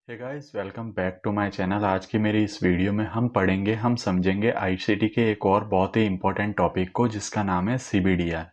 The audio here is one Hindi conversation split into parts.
Hey guys, welcome back to my channel. आज की मेरी इस वीडियो में हम समझेंगे आईसीटी के एक और बहुत ही इम्पोर्टेंट टॉपिक को, जिसका नाम है सीबीडीआर।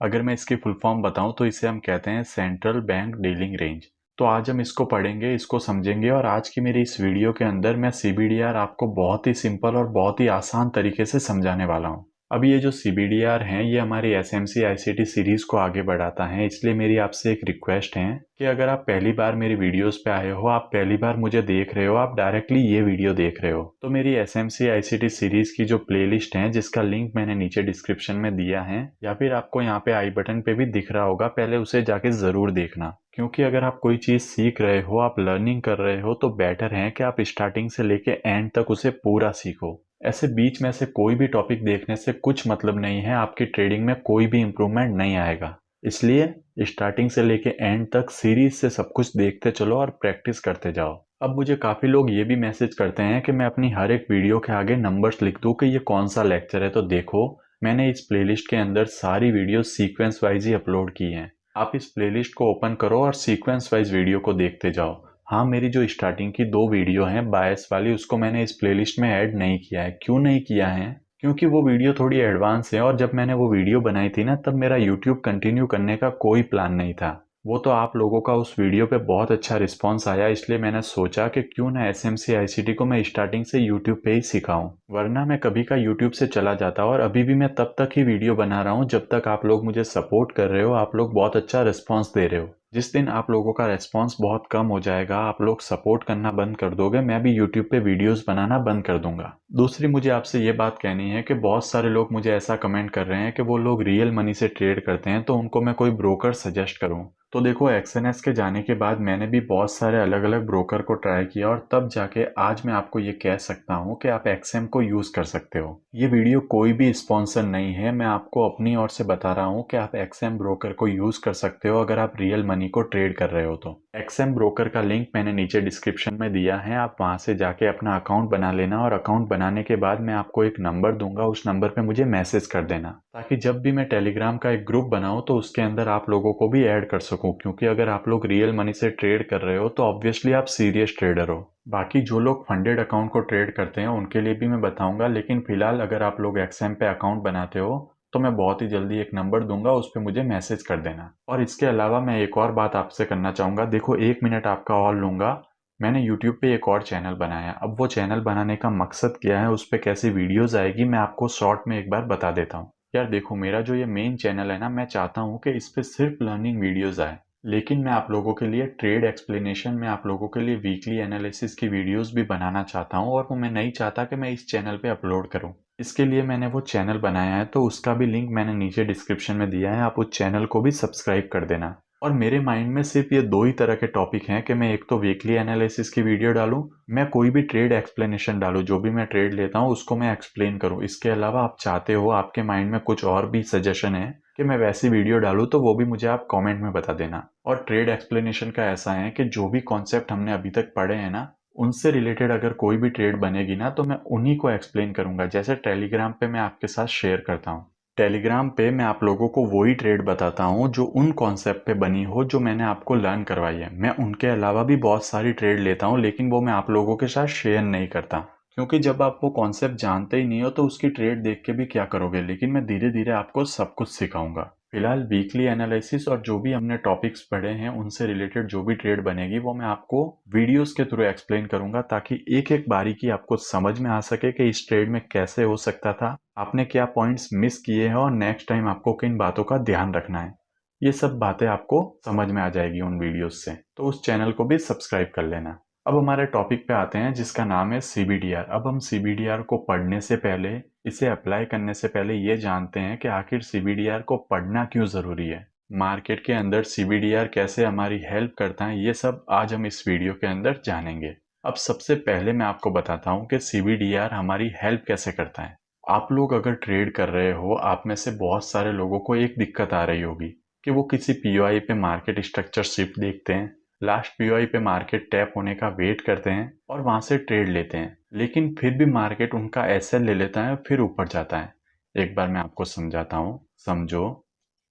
अगर मैं इसकी फुल फॉर्म बताऊं तो इसे हम कहते हैं सेंट्रल बैंक डीलिंग रेंज। तो आज हम इसको पढ़ेंगे, इसको समझेंगे, और आज की मेरी इस वीडियो के अंदर मैं सीबीडीआर आपको बहुत ही सिंपल और बहुत ही आसान तरीके से समझाने वाला हूँ। अब ये जो सीबीडीआर हैं, ये हमारी एसएमसी आईसीटी सीरीज को आगे बढ़ाता है। इसलिए मेरी आपसे एक रिक्वेस्ट है कि अगर आप पहली बार मेरी वीडियोस पे आए हो, आप पहली बार मुझे देख रहे हो, आप डायरेक्टली ये वीडियो देख रहे हो, तो मेरी एसएमसी आईसीटी सीरीज की जो प्लेलिस्ट है, जिसका लिंक मैंने नीचे डिस्क्रिप्शन में दिया है, या फिर आपको यहाँ पे आई बटन पे भी दिख रहा होगा, पहले उसे जाके जरूर देखना। क्योंकि अगर आप कोई चीज सीख रहे हो, आप लर्निंग कर रहे हो, तो बेटर है कि आप स्टार्टिंग से लेके एंड तक उसे पूरा सीखो। ऐसे बीच में से कोई भी टॉपिक देखने से कुछ मतलब नहीं है, आपकी ट्रेडिंग में कोई भी इंप्रूवमेंट नहीं आएगा। इसलिए स्टार्टिंग से लेके एंड तक सीरीज से सब कुछ देखते चलो और प्रैक्टिस करते जाओ। अब मुझे काफी लोग ये भी मैसेज करते हैं कि मैं अपनी हर एक वीडियो के आगे नंबर्स लिख दूं कि ये कौन सा लेक्चर है। तो देखो, मैंने इस प्लेलिस्ट के अंदर सारी वीडियो सीक्वेंस वाइज ही अपलोड की हैं। आप इस प्लेलिस्ट को ओपन करो और सीक्वेंस वाइज वीडियो को देखते जाओ। हाँ, मेरी जो स्टार्टिंग की 2 वीडियो हैं बायस वाली, उसको मैंने इस प्लेलिस्ट में ऐड नहीं किया है। क्यों नहीं किया है? क्योंकि वो वीडियो थोड़ी एडवांस है, और जब मैंने वो वीडियो बनाई थी ना, तब मेरा यूट्यूब कंटिन्यू करने का कोई प्लान नहीं था। वो तो आप लोगों का उस वीडियो पे बहुत अच्छा रिस्पॉन्स आया, इसलिए मैंने सोचा कि क्यों ना एसएमसी आईसीटी को मैं स्टार्टिंग से यूट्यूब पे ही सिखाऊं। वरना मैं कभी का यूट्यूब से चला जाता, और अभी भी मैं तब तक ही वीडियो बना रहा हूँ जब तक आप लोग मुझे सपोर्ट कर रहे हो, आप लोग बहुत अच्छा रिस्पॉन्स दे रहे हो। जिस दिन आप लोगों का रेस्पॉन्स बहुत कम हो जाएगा, आप लोग सपोर्ट करना बंद कर दोगे, मैं भी यूट्यूब पे वीडियोस बनाना बंद कर दूंगा। दूसरी मुझे आपसे ये बात कहनी है कि बहुत सारे लोग मुझे ऐसा कमेंट कर रहे हैं कि वो लोग रियल मनी से ट्रेड करते हैं, तो उनको मैं कोई ब्रोकर सजेस्ट करूं। तो देखो, एक्सएनएस के जाने के बाद मैंने भी बहुत सारे अलग अलग ब्रोकर को ट्राई किया, और तब जाके आज मैं आपको ये कह सकता हूँ कि आप एक्सएम को यूज कर सकते हो। ये वीडियो कोई भी स्पॉन्सर नहीं है, मैं आपको अपनी ओर से बता रहा हूँ कि आप एक्सएम ब्रोकर को यूज कर सकते हो अगर आप रियल मनी को ट्रेड कर रहे हो तो। एक्सएम ब्रोकर का लिंक मैंने नीचे डिस्क्रिप्शन में दिया है, आप वहां से जाके अपना अकाउंट बना लेना, और अकाउंट बनाने के बाद मैं आपको एक नंबर दूंगा, उस नंबर पे मुझे मैसेज कर देना, ताकि जब भी मैं टेलीग्राम का एक ग्रुप बनाऊं तो उसके अंदर आप लोगों को भी ऐड कर सकूं। क्योंकि अगर आप लोग रियल मनी से ट्रेड कर रहे हो तो ऑब्वियसली आप सीरियस ट्रेडर हो। बाकी जो लोग फंडेड अकाउंट को ट्रेड करते हैं उनके लिए भी मैं बताऊंगा, लेकिन फिलहाल अगर आप लोग एक्सएम पे अकाउंट बनाते हो तो मैं बहुत ही जल्दी एक नंबर दूंगा, उस पर मुझे मैसेज कर देना। और इसके अलावा मैं एक और बात आपसे करना चाहूंगा। देखो, 1 मिनट आपका और लूंगा। मैंने यूट्यूब पे एक और चैनल बनाया। अब वो चैनल बनाने का मकसद क्या है, उस पर कैसी वीडियोज आएगी, मैं आपको शॉर्ट में एक बार बता देता हूँ। यार देखो, मेरा जो ये मेन चैनल है ना, मैं चाहता हूँ कि इस पे सिर्फ लर्निंग वीडियोज आए, लेकिन मैं आप लोगों के लिए ट्रेड एक्सप्लेनेशन में, आप लोगों के लिए वीकली एनालिसिस की वीडियोस भी बनाना चाहता हूँ, और वो मैं नहीं चाहता कि मैं इस चैनल पे अपलोड करूँ। इसके लिए मैंने वो चैनल बनाया है, तो उसका भी लिंक मैंने नीचे डिस्क्रिप्शन में दिया है, आप उस चैनल को भी सब्सक्राइब कर देना। और मेरे माइंड में सिर्फ ये 2 ही तरह के टॉपिक हैं कि मैं एक तो वीकली एनालिसिस की वीडियो डालूं, मैं कोई भी ट्रेड एक्सप्लेनेशन डालूं, जो भी मैं ट्रेड लेता हूं उसको मैं एक्सप्लेन करूं। इसके अलावा आप चाहते हो, आपके माइंड में कुछ और भी सजेशन है कि मैं वैसी वीडियो डालूं, तो वो भी मुझे आप कमेंट में बता देना। और ट्रेड एक्सप्लेनेशन का ऐसा है कि जो भी कॉन्सेप्ट हमने अभी तक पढ़े हैं ना, उनसे रिलेटेड अगर कोई भी ट्रेड बनेगी ना, तो मैं उन्हीं को एक्सप्लेन करूंगा, जैसे टेलीग्राम पे मैं आपके साथ शेयर करता हूँ। टेलीग्राम पे मैं आप लोगों को वही ट्रेड बताता हूँ जो उन कॉन्सेप्ट पे बनी हो, जो मैंने आपको लर्न करवाई है। मैं उनके अलावा भी बहुत सारी ट्रेड लेता हूँ, लेकिन वो मैं आप लोगों के साथ शेयर नहीं करता। क्योंकि जब आप वो कॉन्सेप्ट जानते ही नहीं हो तो उसकी ट्रेड देख के भी क्या करोगे। लेकिन मैं धीरे धीरे आपको सब कुछ सिखाऊंगा। फिलहाल वीकली एनालिसिस और जो भी हमने टॉपिक्स पढ़े हैं उनसे रिलेटेड जो भी ट्रेड बनेगी, वो मैं आपको वीडियोस के थ्रू एक्सप्लेन करूंगा, ताकि एक एक बारीकी आपको समझ में आ सके कि इस ट्रेड में कैसे हो सकता था, आपने क्या पॉइंट्स मिस किए हैं, और नेक्स्ट टाइम आपको किन बातों का ध्यान रखना है। ये सब बातें आपको समझ में आ जाएगी उन वीडियोस से। तो उस चैनल को भी सब्सक्राइब कर लेना। अब हमारे टॉपिक पे आते हैं, जिसका नाम है सीबीडीआर। अब हम सीबीडीआर को पढ़ने से पहले, इसे अप्लाई करने से पहले ये जानते हैं कि आखिर सीबीडीआर को पढ़ना क्यों जरूरी है। मार्केट के अंदर सीबीडीआर कैसे हमारी हेल्प करता है, ये सब आज हम इस वीडियो के अंदर जानेंगे। अब सबसे पहले मैं आपको बताता हूँ कि सीबीडीआर हमारी हेल्प कैसे करता है। आप लोग अगर ट्रेड कर रहे हो, आप में से बहुत सारे लोगों को एक दिक्कत आ रही होगी कि वो किसी पीओआई पे मार्केट स्ट्रक्चर शिफ्ट देखते हैं, लास्ट पीओआई पे मार्केट टैप होने का वेट करते हैं, और वहां से ट्रेड लेते हैं, लेकिन फिर भी मार्केट उनका एसएल ले लेता है, फिर ऊपर जाता है। एक बार मैं आपको समझाता हूँ, समझो।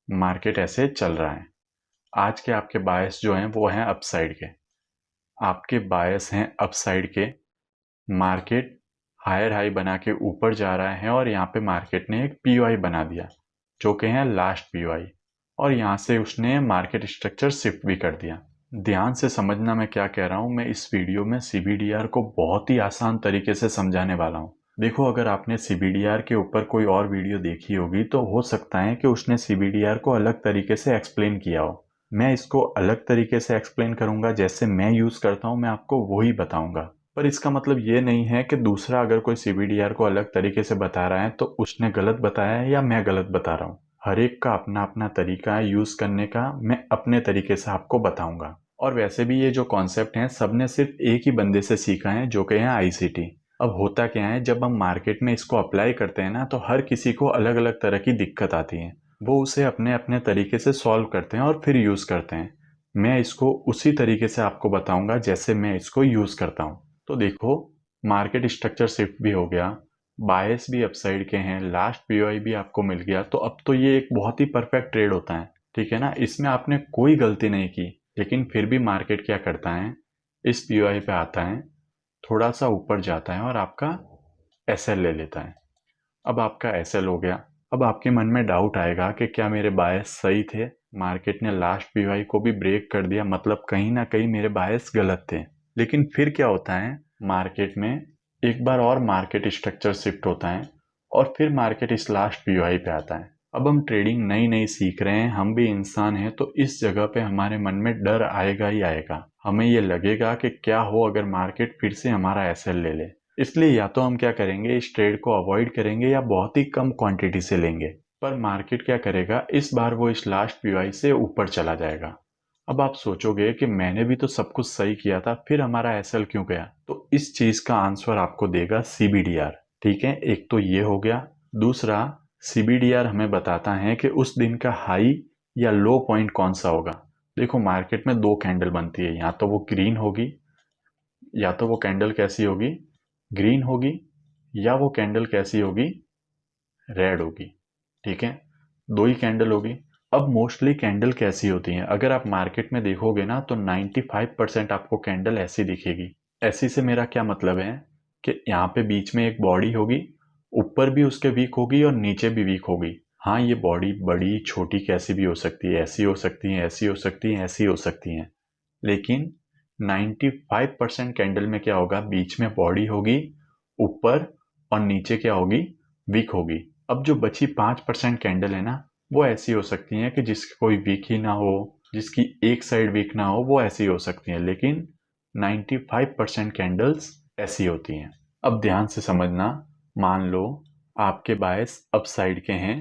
मार्केट ऐसे चल रहा है। आज के आपके बायस जो हैं वो हैं अपसाइड के। आपके बायस हैं अपसाइड के, मार्केट हायर हाई बना के ऊपर जा रहा है और यहाँ पे मार्केट ने एक पीओआई बना दिया जो कि है लास्ट पीओआई, और यहाँ से उसने मार्केट स्ट्रक्चर शिफ्ट भी कर दिया। ध्यान से समझना मैं क्या कह रहा हूँ। मैं इस वीडियो में सीबीडीआर को बहुत ही आसान तरीके से समझाने वाला हूँ। देखो, अगर आपने सीबीडीआर के ऊपर कोई और वीडियो देखी होगी तो हो सकता है कि उसने सीबीडीआर को अलग तरीके से एक्सप्लेन किया हो। मैं इसको अलग तरीके से एक्सप्लेन करूंगा, जैसे मैं यूज करता हूँ मैं आपको वही बताऊंगा। पर इसका मतलब ये नहीं है कि दूसरा अगर कोई सीबीडीआर को अलग तरीके से बता रहा है तो उसने गलत बताया है या मैं गलत बता रहा हूँ। हर एक का अपना अपना तरीका है यूज करने का, मैं अपने तरीके से आपको बताऊंगा। और वैसे भी ये जो कॉन्सेप्ट हैं सबने सिर्फ एक ही बंदे से सीखा है जो कि है आईसीटी। अब होता क्या है, जब हम मार्केट में इसको अप्लाई करते हैं ना तो हर किसी को अलग अलग तरह की दिक्कत आती है। वो उसे अपने अपने तरीके से सॉल्व करते हैं और फिर यूज करते हैं। मैं इसको उसी तरीके से आपको बताऊंगा जैसे मैं इसको यूज करता हूँ। तो देखो, मार्केट स्ट्रक्चर शिफ्ट भी हो गया, बायस भी अपसाइड के हैं, लास्ट पीओआई भी आपको मिल गया, तो अब तो ये एक बहुत ही परफेक्ट ट्रेड होता है। ठीक है ना, इसमें आपने कोई गलती नहीं की। लेकिन फिर भी मार्केट क्या करता है, इस पीओआई पे आता है, थोड़ा सा ऊपर जाता है और आपका एसएल ले लेता है। अब आपका एसएल हो गया। अब आपके मन में डाउट आएगा कि क्या मेरे बायस सही थे, मार्केट ने लास्ट पीओआई को भी ब्रेक कर दिया, मतलब कहीं ना कहीं मेरे बायस गलत थे। लेकिन फिर क्या होता है, मार्केट में एक बार और मार्केट स्ट्रक्चर शिफ्ट होता है और फिर मार्केट इस लास्ट पीओआई पे आता है। अब हम ट्रेडिंग नई नई सीख रहे हैं, हम भी इंसान हैं, तो इस जगह पे हमारे मन में डर आएगा ही आएगा। हमें ये लगेगा कि क्या हो अगर मार्केट फिर से हमारा एसएल ले ले। इसलिए या तो हम क्या करेंगे, इस ट्रेड को अवॉइड करेंगे या बहुत ही कम क्वांटिटी से लेंगे। पर मार्केट क्या करेगा, इस बार वो इस लास्ट पीओआई से ऊपर चला जाएगा। अब आप सोचोगे कि मैंने भी तो सब कुछ सही किया था, फिर हमारा एसएल क्यों गया? तो इस चीज का आंसर आपको देगा सीबीडीआर। ठीक है, एक तो ये हो गया। दूसरा, सीबीडीआर हमें बताता है कि उस दिन का हाई या लो पॉइंट कौन सा होगा। देखो, मार्केट में दो कैंडल बनती है, या तो वो ग्रीन होगी, या तो वो कैंडल कैसी होगी, ग्रीन होगी, या वो कैंडल कैसी होगी, रेड होगी। ठीक है, दो ही कैंडल होगी। अब मोस्टली कैंडल कैसी होती हैं, अगर आप मार्केट में देखोगे ना तो 95% आपको कैंडल ऐसी दिखेगी। ऐसी से मेरा क्या मतलब है कि यहाँ पे बीच में एक बॉडी होगी, ऊपर भी उसके वीक होगी और नीचे भी वीक होगी। हाँ, ये बॉडी बड़ी छोटी कैसी भी हो सकती है, ऐसी हो सकती है, ऐसी हो सकती है, ऐसी हो सकती है। लेकिन 95% कैंडल में क्या होगा, बीच में बॉडी होगी, ऊपर और नीचे क्या होगी, वीक होगी। अब जो बची 5% कैंडल है ना, वो ऐसी हो सकती हैं कि जिसकी कोई वीक ही ना हो, जिसकी एक साइड वीक ना हो, वो ऐसी हो सकती हैं। लेकिन 95% कैंडल्स ऐसी होती हैं। अब ध्यान से समझना, मान लो आपके बायस अप साइड के हैं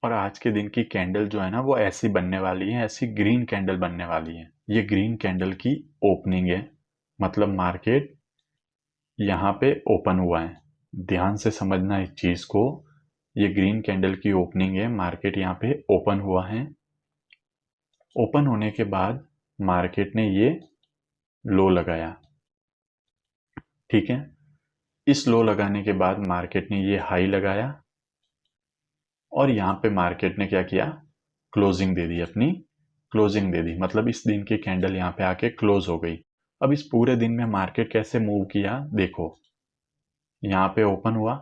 और आज के दिन की कैंडल जो है ना वो ऐसी बनने वाली है, ऐसी ग्रीन कैंडल बनने वाली है। ये ग्रीन कैंडल की ओपनिंग है, मतलब मार्केट यहाँ पे ओपन हुआ है। ध्यान से समझना इस चीज को, ये ग्रीन कैंडल की ओपनिंग है, मार्केट यहाँ पे ओपन हुआ है। ओपन होने के बाद मार्केट ने ये लो लगाया। ठीक है, इस लो लगाने के बाद मार्केट ने ये हाई लगाया और यहाँ पे मार्केट ने क्या किया, क्लोजिंग दे दी, अपनी क्लोजिंग दे दी, मतलब इस दिन की कैंडल यहाँ पे आके क्लोज हो गई। अब इस पूरे दिन में मार्केट कैसे मूव किया, देखो, यहाँ पे ओपन हुआ,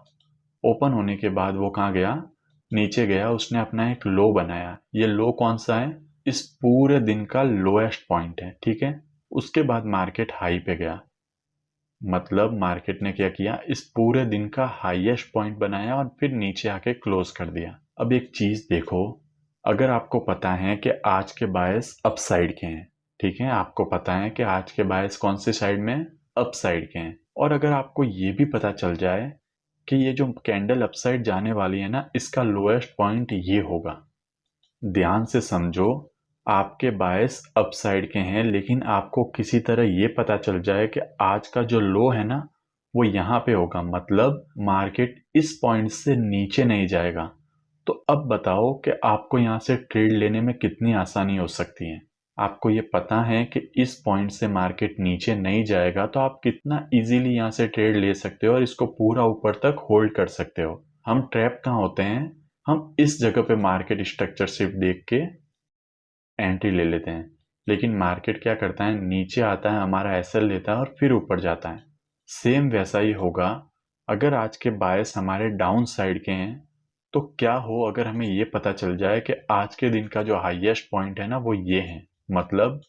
ओपन होने के बाद वो कहाँ गया, नीचे गया, उसने अपना एक लो बनाया। ये लो कौन सा है, इस पूरे दिन का लोएस्ट पॉइंट है। ठीक है, उसके बाद मार्केट हाई पे गया, मतलब मार्केट ने क्या किया, इस पूरे दिन का हाईएस्ट पॉइंट बनाया और फिर नीचे आके क्लोज कर दिया। अब एक चीज देखो, अगर आपको पता है कि आज के बायस अप साइड के हैं, ठीक है, आपको पता है कि आज के बायस कौन से साइड में, अप साइड के हैं, और अगर आपको ये भी पता चल जाए कि ये जो कैंडल अपसाइड जाने वाली है ना, इसका लोएस्ट पॉइंट ये होगा। ध्यान से समझो, आपके बायस अपसाइड के हैं, लेकिन आपको किसी तरह ये पता चल जाए कि आज का जो लो है ना वो यहाँ पे होगा, मतलब मार्केट इस पॉइंट से नीचे नहीं जाएगा। तो अब बताओ कि आपको यहाँ से ट्रेड लेने में कितनी आसानी हो सकती है। आपको ये पता है कि इस पॉइंट से मार्केट नीचे नहीं जाएगा, तो आप कितना इजीली यहाँ से ट्रेड ले सकते हो और इसको पूरा ऊपर तक होल्ड कर सकते हो। हम ट्रैप कहाँ होते हैं, हम इस जगह पे मार्केट स्ट्रक्चर शिफ्ट देख के एंट्री ले लेते हैं लेकिन मार्केट क्या करता है, नीचे आता है, हमारा एसएल लेता है और फिर ऊपर जाता है। सेम वैसा ही होगा अगर आज के बायस हमारे डाउन साइड के हैं, तो क्या हो अगर हमें ये पता चल जाए कि आज के दिन का जो हाईएस्ट पॉइंट है ना वो ये है, मतलब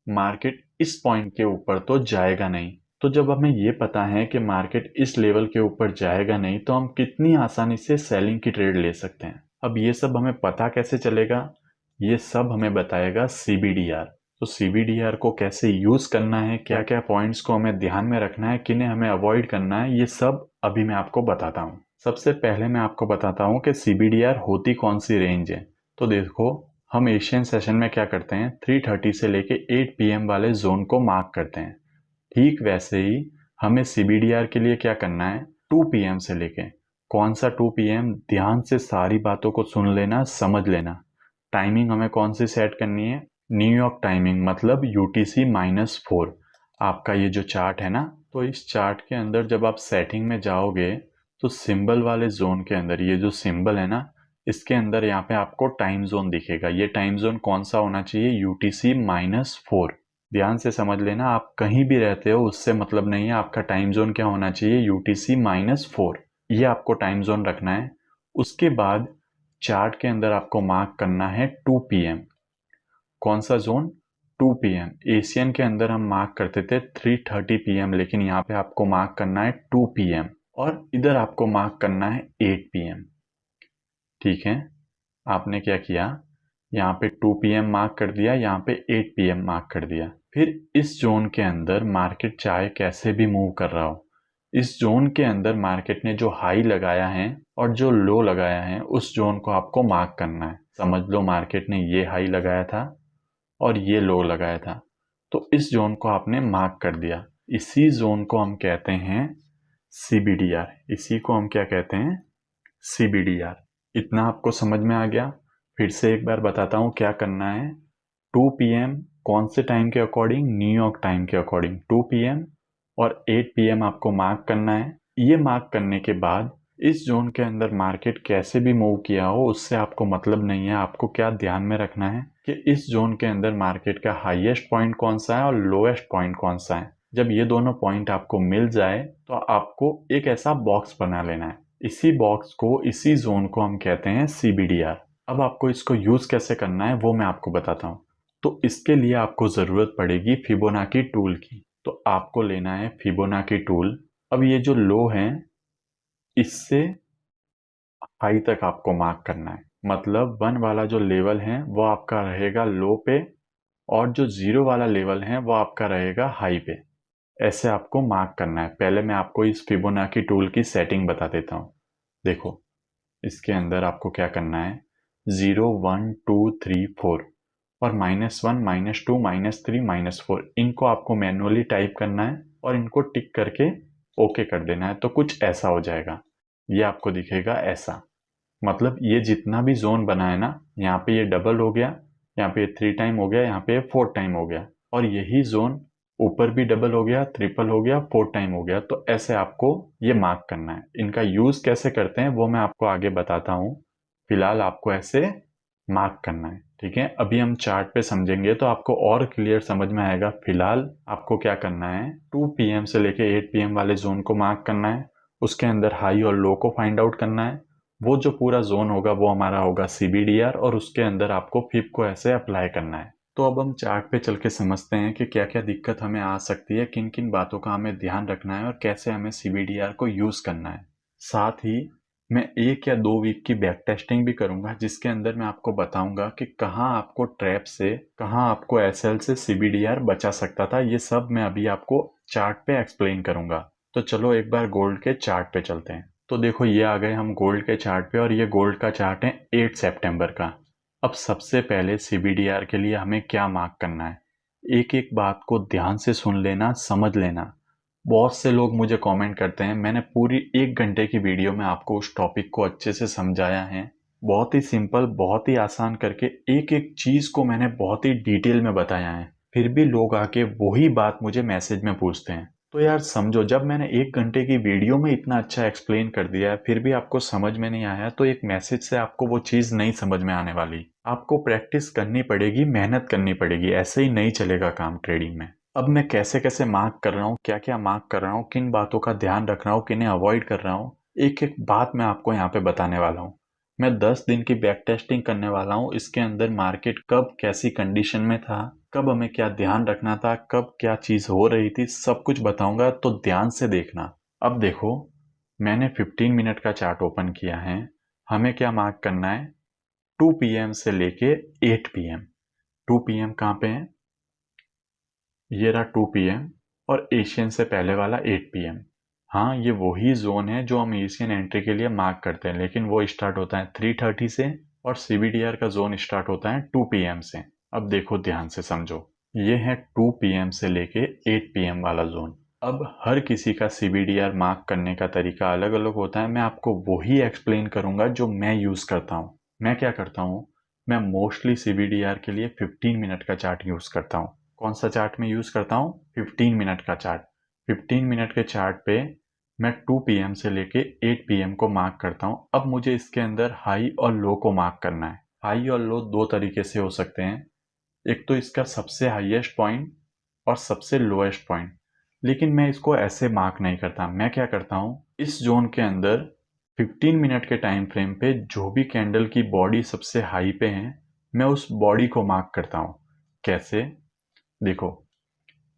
मार्केट इस पॉइंट के ऊपर तो जाएगा नहीं। तो जब हमें ये पता है कि मार्केट इस लेवल के ऊपर जाएगा नहीं, तो हम कितनी आसानी से सेलिंग की ट्रेड ले सकते हैं। अब ये सब हमें पता कैसे चलेगा, ये सब हमें बताएगा सीबीडीआर। तो सीबीडीआर को कैसे यूज करना है, क्या क्या पॉइंट्स को हमें ध्यान में रखना है, किन्हें हमें अवॉइड करना है, ये सब अभी मैं आपको बताता हूँ। सबसे पहले मैं आपको बताता हूँ कि सीबीडीआर होती कौन सी रेंज है। तो देखो, हम एशियन सेशन में क्या करते हैं, 3:30 से लेके 8 PM वाले जोन को मार्क करते हैं। ठीक वैसे ही हमें सीबीडीआर के लिए क्या करना है, 2 PM से लेके, कौन सा 2 PM, ध्यान से सारी बातों को सुन लेना, समझ लेना। टाइमिंग हमें कौन सी सेट करनी है, न्यूयॉर्क टाइमिंग, मतलब UTC-4। आपका ये जो चार्ट है ना, तो इस चार्ट के अंदर जब आप सेटिंग में जाओगे तो सिंबल वाले जोन के अंदर ये जो सिंबल है ना, इसके अंदर यहाँ पे आपको टाइम जोन दिखेगा। ये टाइम जोन कौन सा होना चाहिए, UTC-4। ध्यान से समझ लेना, आप कहीं भी रहते हो उससे मतलब नहीं है, आपका टाइम जोन क्या होना चाहिए, UTC-4। ये आपको टाइम जोन रखना है। उसके बाद चार्ट के अंदर आपको मार्क करना है 2 PM। कौन सा जोन, 2 PM। एशियन के अंदर हम मार्क करते थे 3:30 PM, लेकिन यहाँ पे आपको मार्क करना है 2 PM, और इधर आपको मार्क करना है 8 PM। ठीक है, आपने क्या किया, यहाँ पे 2 PM मार्क कर दिया, यहाँ पे 8 PM मार्क कर दिया। फिर इस जोन के अंदर मार्केट चाहे कैसे भी मूव कर रहा हो, इस जोन के अंदर मार्केट ने जो हाई लगाया है और जो लो लगाया है, उस जोन को आपको मार्क करना है। समझ लो मार्केट ने ये हाई लगाया था और ये लो लगाया था, तो इस जोन को आपने मार्क कर दिया। इसी जोन को हम कहते हैं सीबीडीआर। इसी को हम क्या कहते हैं, सीबीडीआर। इतना आपको समझ में आ गया। फिर से एक बार बताता हूँ क्या करना है। 2 PM कौन से टाइम के अकॉर्डिंग, न्यूयॉर्क टाइम के अकॉर्डिंग 2 PM, और 8 PM आपको मार्क करना है। ये मार्क करने के बाद इस जोन के अंदर मार्केट कैसे भी मूव किया हो उससे आपको मतलब नहीं है। आपको क्या ध्यान में रखना है कि इस जोन के अंदर मार्केट का हाईएस्ट पॉइंट कौन सा है और लोएस्ट पॉइंट कौन सा है। जब ये दोनों पॉइंट आपको मिल जाए तो आपको एक ऐसा बॉक्स बना लेना है। इसी बॉक्स को, इसी जोन को हम कहते हैं सीबीडीआर। अब आपको इसको यूज कैसे करना है वो मैं आपको बताता हूँ। तो इसके लिए आपको जरूरत पड़ेगी फिबोनाची टूल की। तो आपको लेना है फिबोनाची टूल। अब ये जो लो है, इससे हाई तक आपको मार्क करना है। मतलब 1 वाला जो लेवल है वो आपका रहेगा लो पे, और जो 0 वाला लेवल है वो आपका रहेगा हाई पे। ऐसे आपको मार्क करना है। पहले मैं आपको इस फिबोनाची टूल की सेटिंग बता देता हूँ। देखो, इसके अंदर आपको क्या करना है, 0, 1, 2, 3, 4 और -1, -2, -3, -4, इनको आपको मैनुअली टाइप करना है और इनको टिक करके ओके कर देना है। तो कुछ ऐसा हो जाएगा, ये आपको दिखेगा ऐसा। मतलब ये जितना भी जोन बना है ना, यहाँ पे ये डबल हो गया, यहाँ पे 3 टाइम हो गया, यहाँ पे 4 टाइम हो गया, और यही जोन ऊपर भी डबल हो गया, ट्रिपल हो गया, 4 टाइम हो गया। तो ऐसे आपको ये मार्क करना है। इनका यूज कैसे करते हैं वो मैं आपको आगे बताता हूँ। फिलहाल आपको ऐसे मार्क करना है। ठीक है, अभी हम चार्ट पे समझेंगे तो आपको और क्लियर समझ में आएगा। फिलहाल आपको क्या करना है, 2 PM से लेके 8 PM वाले जोन को मार्क करना है। उसके अंदर हाई और लो को फाइंड आउट करना है। वो जो पूरा जोन होगा वो हमारा होगा सीबीडीआर, और उसके अंदर आपको फिब को ऐसे अप्लाई करना है। तो अब हम चार्ट पे चल के समझते हैं कि क्या क्या दिक्कत हमें आ सकती है, किन किन बातों का हमें ध्यान रखना है और कैसे हमें सीबीडीआर को यूज करना है। साथ ही मैं 1 या 2 वीक की बैक टेस्टिंग भी करूंगा, जिसके अंदर मैं आपको बताऊंगा कि कहाँ आपको ट्रैप से, कहाँ आपको एसएल से सीबीडीआर बचा सकता था। ये सब मैं अभी आपको चार्ट पे एक्सप्लेन करूंगा। तो चलो एक बार गोल्ड के चार्ट पे चलते हैं। तो देखो, ये आ गए हम गोल्ड के चार्ट पे, और ये गोल्ड का चार्ट है 8 सितंबर का। अब सबसे पहले सीबीडीआर के लिए हमें क्या मार्क करना है, एक एक बात को ध्यान से सुन लेना, समझ लेना। बहुत से लोग मुझे कमेंट करते हैं, मैंने पूरी 1 घंटे की वीडियो में आपको उस टॉपिक को अच्छे से समझाया है, बहुत ही सिंपल, बहुत ही आसान करके एक एक चीज को मैंने बहुत ही डिटेल में बताया है, फिर भी लोग आके वही बात मुझे मैसेज में पूछते हैं। तो यार समझो, जब मैंने 1 घंटे की वीडियो में इतना अच्छा एक्सप्लेन कर दिया है फिर भी आपको समझ में नहीं आया, तो एक मैसेज से आपको वो चीज़ नहीं समझ में आने वाली। आपको प्रैक्टिस करनी पड़ेगी, मेहनत करनी पड़ेगी, ऐसे ही नहीं चलेगा काम ट्रेडिंग में। अब मैं कैसे कैसे मार्क कर रहा हूँ, क्या क्या मार्क कर रहा हूँ, किन बातों का ध्यान रख रहा हूँ, किन्हें अवॉइड कर रहा हूँ, एक एक बात मैं आपको यहाँ पे बताने वाला हूँ। मैं 10 दिन की बैक टेस्टिंग करने वाला हूँ। इसके अंदर मार्केट कब कैसी कंडीशन में था, कब हमें क्या ध्यान रखना था, कब क्या चीज़ हो रही थी, सब कुछ बताऊंगा, तो ध्यान से देखना। अब देखो, मैंने 15 मिनट का चार्ट ओपन किया है। हमें क्या मार्क करना है, 2 PM से लेके 8 PM। 2 PM कहाँ पे है, ये रहा 2 PM, और एशियन से पहले वाला 8 PM। हाँ, ये वही जोन है जो हम एशियन एंट्री के लिए मार्क करते हैं, लेकिन वो स्टार्ट होता है 3:30 से, और CBDR का जोन स्टार्ट होता है 2 PM से। अब देखो ध्यान से समझो, ये है 2 PM से लेके 8 PM वाला जोन। अब हर किसी का CBDR मार्क करने का तरीका अलग अलग होता है। मैं आपको वही एक्सप्लेन करूंगा जो मैं यूज करता हूँ। मैं क्या करता हूँ, मैं मोस्टली CBDR के लिए 15 मिनट का चार्ट यूज करता हूँ। कौन सा चार्ट में यूज करता हूँ, 15 मिनट का चार्ट। 15 मिनट के चार्ट पे मैं 2 PM से लेके 8 PM को मार्क करता हूँ। अब मुझे इसके अंदर हाई और लो को मार्क करना है। हाई और लो दो तरीके से हो सकते हैं, एक तो इसका सबसे हाईएस्ट पॉइंट और सबसे लोएस्ट पॉइंट। लेकिन मैं इसको ऐसे मार्क नहीं करता। मैं क्या करता हूँ, इस जोन के अंदर 15 मिनट के टाइम फ्रेम पे जो भी कैंडल की बॉडी सबसे हाई पे है, मैं उस बॉडी को मार्क करता हूँ। कैसे, देखो,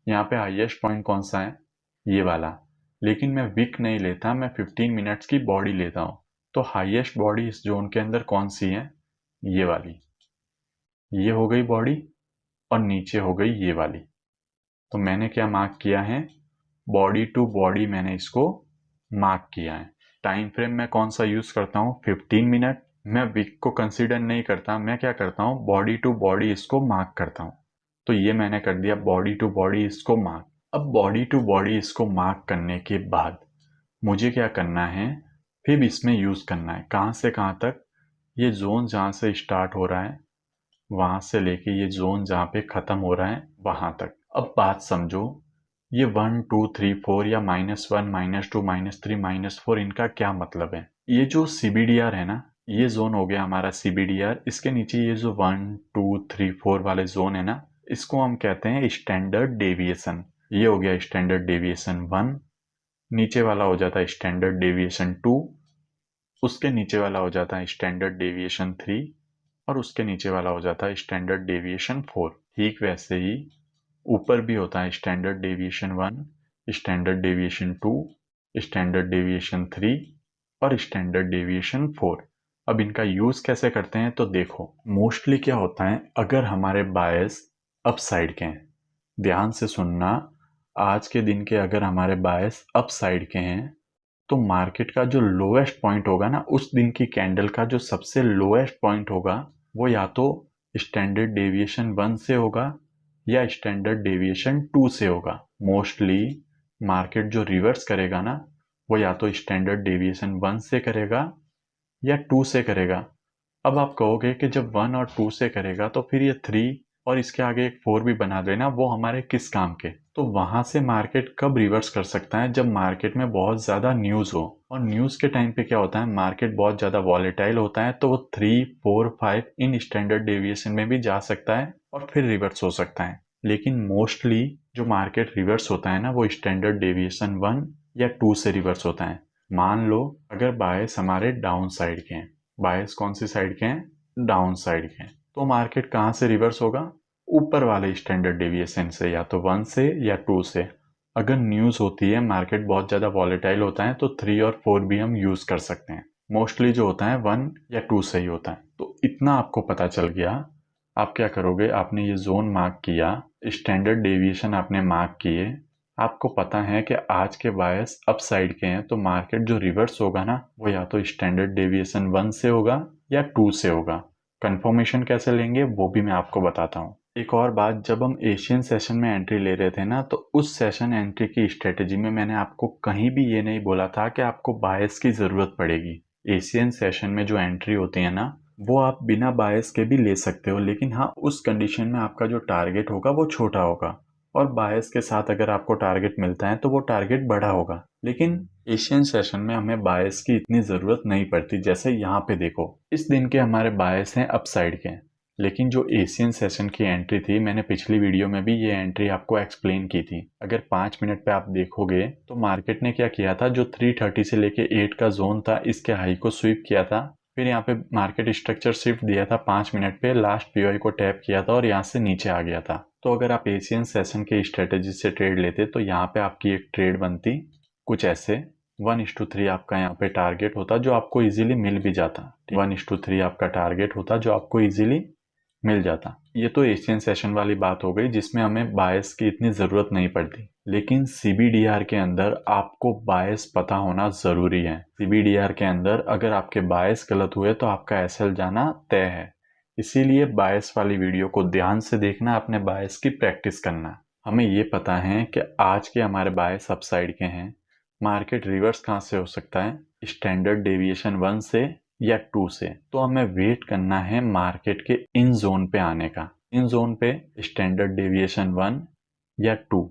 यहाँ पे हाईएस्ट पॉइंट कौन सा है, ये वाला। लेकिन मैं विक नहीं लेता, मैं 15 मिनट्स की बॉडी लेता हूँ। तो हाईएस्ट बॉडी इस जोन के अंदर कौन सी है, ये वाली। ये हो गई बॉडी, और नीचे हो गई ये वाली। तो मैंने क्या मार्क किया है, बॉडी टू बॉडी मैंने इसको मार्क किया है। टाइम फ्रेम मैं कौन सा यूज करता हूँ, 15 मिनट। मैं विक को कंसीडर नहीं करता, मैं क्या करता हूँ, बॉडी टू बॉडी इसको मार्क करता हूँ। तो ये मैंने कर दिया, बॉडी टू बॉडी इसको मार्क। अब बॉडी टू बॉडी इसको मार्क करने के बाद मुझे क्या करना है, फिर इसमें यूज करना है। कहाँ से कहाँ तक, ये जोन जहाँ से स्टार्ट हो रहा है वहां से लेके ये जोन जहाँ पे खत्म हो रहा है वहां तक। अब बात समझो, ये 1 2 3 4 या -1 -2 -3 -4, इनका क्या मतलब है। ये जो CBDR है ना, ये जोन हो गया हमारा CBDR। इसके नीचे ये जो 1 2 3 4 वाले जोन है ना, इसको हम कहते हैं स्टैंडर्ड डेविएशन। ये हो गया स्टैंडर्ड डेविएशन 1, नीचे वाला हो जाता है स्टैंडर्ड डेविएशन 2, उसके नीचे वाला हो जाता है स्टैंडर्ड डेविएशन 3, और उसके नीचे वाला हो जाता है स्टैंडर्ड डेविएशन 4। ठीक वैसे ही ऊपर भी होता है standard deviation 1, standard deviation 2, standard deviation 3 और स्टैंडर्ड डेविएशन 4। अब इनका यूज कैसे करते हैं, तो देखो, मोस्टली क्या होता है, अगर हमारे बायस अप साइड के हैं, ध्यान से सुनना, आज के दिन के अगर हमारे बायस अप साइड के हैं, तो मार्केट का जो लोएस्ट पॉइंट होगा ना, उस दिन की कैंडल का जो सबसे लोएस्ट पॉइंट होगा, वो या तो स्टैंडर्ड डेविएशन 1 से होगा या स्टैंडर्ड डेविएशन 2 से होगा। मोस्टली मार्केट जो रिवर्स करेगा ना, वो या तो स्टैंडर्ड डेविएशन 1 से करेगा या 2 से करेगा। अब आप कहोगे कि जब 1 और 2 से करेगा तो फिर ये 3 और इसके आगे एक 4 भी बना देना, वो हमारे किस काम के। तो वहां से मार्केट कब रिवर्स कर सकता है, जब मार्केट में बहुत ज्यादा न्यूज हो। और न्यूज के टाइम पे क्या होता है, मार्केट बहुत ज्यादा वॉलेटाइल होता है, तो वो 3 4 5 इन स्टैंडर्ड डेविएशन में भी जा सकता है और फिर रिवर्स हो सकता है। लेकिन मोस्टली जो मार्केट रिवर्स होता है ना, वो स्टैंडर्ड डेविएशन 1 या 2 से रिवर्स होता है। मान लो अगर बायस हमारे डाउन साइड के हैं, बायस कौन सी साइड के हैं, डाउन साइड के हैं, तो मार्केट कहाँ से रिवर्स होगा, ऊपर वाले स्टैंडर्ड डेविएशन से, या तो 1 से या 2 से। अगर न्यूज होती है, मार्केट बहुत ज्यादा वॉलेटाइल होता है, तो 3 और 4 भी हम यूज कर सकते हैं। मोस्टली जो होता है 1 या 2 से ही होता है। तो इतना आपको पता चल गया। आप क्या करोगे, आपने ये जोन मार्क किया, स्टैंडर्ड डेविएशन आपने मार्क किए, आपको पता है कि आज के बायस अप साइड के हैं, तो मार्केट जो रिवर्स होगा ना, वो या तो स्टैंडर्ड डेविएशन 1 से होगा या 2 से होगा। कंफर्मेशन कैसे लेंगे वो भी मैं आपको बताता हूँ। एक और बात, जब हम एशियन सेशन में एंट्री ले रहे थे ना, तो उस सेशन एंट्री की स्ट्रेटेजी में मैंने आपको कहीं भी ये नहीं बोला था कि आपको बायस की जरूरत पड़ेगी। एशियन सेशन में जो एंट्री होती है ना, वो आप बिना बायस के भी ले सकते हो, लेकिन हाँ, उस कंडीशन में आपका जो टारगेट होगा वो छोटा होगा। और बायस के साथ अगर आपको टारगेट मिलता है तो वो टारगेट बड़ा होगा। लेकिन एशियन सेशन में हमें बायस की इतनी ज़रूरत नहीं पड़ती। जैसे यहाँ पे देखो, इस दिन के हमारे बायस हैं अपसाइड के, लेकिन जो एशियन सेशन की एंट्री थी, मैंने पिछली वीडियो में भी ये एंट्री आपको एक्सप्लेन की थी। अगर 5 मिनट पे आप देखोगे तो मार्केट ने क्या किया था, जो 330 से लेके 8 का जोन था, इसके हाई को स्वीप किया था। फिर यहाँ पे मार्केट स्ट्रक्चर शिफ्ट दिया था 5 मिनट पे, लास्ट पीओआई को टैप किया था और यहाँ से नीचे आ गया था। तो अगर आप एशियन सेशन के स्ट्रेटेजी से ट्रेड लेते तो यहाँ पे आपकी एक ट्रेड बनती कुछ ऐसे। 1:3 आपका यहाँ पे टारगेट होता जो आपको इजीली मिल भी जाता। 1:3 आपका टारगेट होता जो आपको इजीली मिल जाता। ये तो एशियन सेशन वाली बात हो गई जिसमें हमें बायस की इतनी ज़रूरत नहीं पड़ती। लेकिन सीबीडीआर के अंदर आपको बायस पता होना ज़रूरी है। सीबीडीआर के अंदर अगर आपके बायस गलत हुए तो आपका एसएल जाना तय है। इसीलिए बायस वाली वीडियो को ध्यान से देखना, अपने बायस की प्रैक्टिस करना। हमें ये पता है कि आज के हमारे बायस अपसाइड के हैं। मार्केट रिवर्स कहाँ से हो सकता है, स्टैंडर्ड डेविएशन 1 से या 2 से। तो हमें वेट करना है मार्केट के इन जोन पे आने का। इन जोन पे स्टैंडर्ड डेविएशन 1 या 2।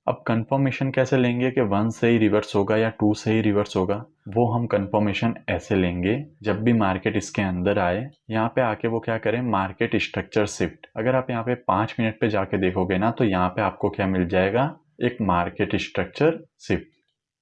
अब कंफर्मेशन कैसे लेंगे कि 1 से ही रिवर्स होगा या 2 से ही रिवर्स होगा, वो हम कंफर्मेशन ऐसे लेंगे, जब भी मार्केट इसके अंदर आए, यहाँ पे आके वो क्या करें, मार्केट स्ट्रक्चर शिफ्ट। अगर आप यहाँ पे 5 मिनट पे जाके देखोगे ना, तो यहाँ पे आपको क्या मिल जाएगा, एक मार्केट स्ट्रक्चर शिफ्ट।